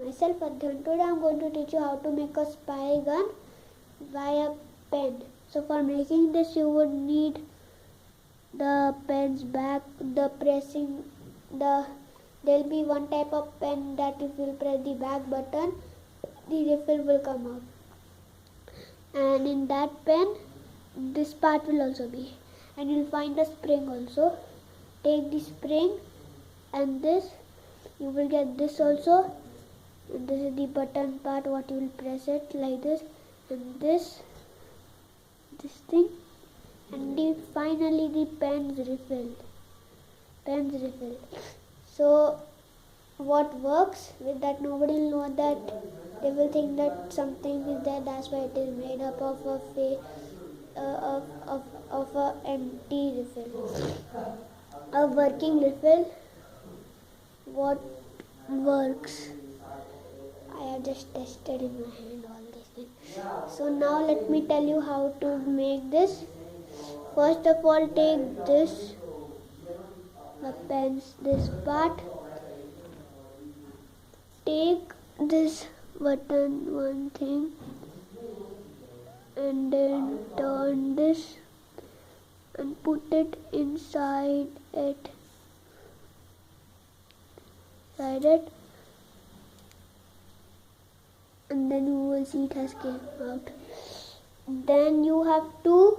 Myself Adhan. Today I am going to teach you how to make a spy gun via pen. So for making this you would need the pen's back, there will be one type of pen that if you press the back button, the refill will come out. And in that pen, this part will also be. And you'll find a spring also. Take the spring and this, you will get this also. And this is the button part, what you will press it like this. And this thing. And finally the pen's refill. So what works with that, nobody will know that. They will think that something is there, that's why it is made up of a empty refill. A working refill, what works? I have just tested in my hand all these things. So now let me tell you how to make this. First of all, take this, the pens, this part. Take this button, one thing, and then turn this and put it inside it. And then you will see it has came out. Then you have to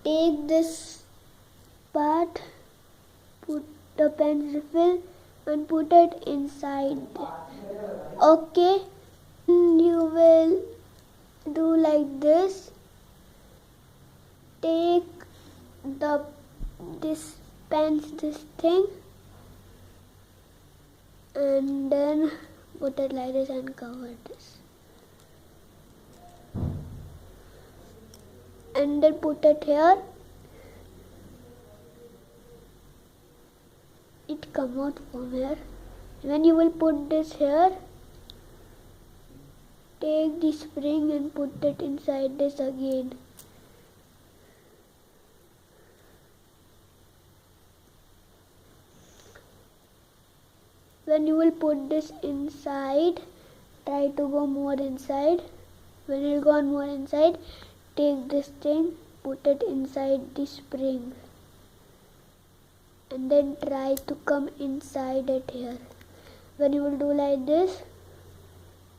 take this part, put the pen refill and put it inside. Okay, you will do like this. Take this thing and then put it like this and cover this. And then put it here. It come out from here. When you will put this here, take the spring and put it inside this again. When you will put this inside, try to go more inside. When you go more inside, take this thing, put it inside the spring. And then try to come inside it here. When you will do like this,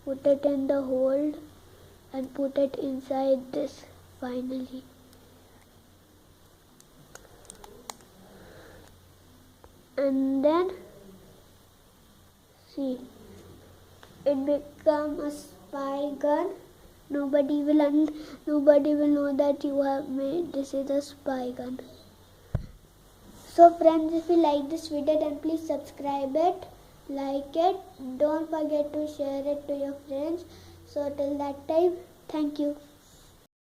put it in the hold and put it inside this finally. And then see, it become a spy gun. Nobody will know that you have made this is a spy gun. So friends, if you like this video, then please subscribe it, like it, don't forget to share it to your friends. So till that time, thank you.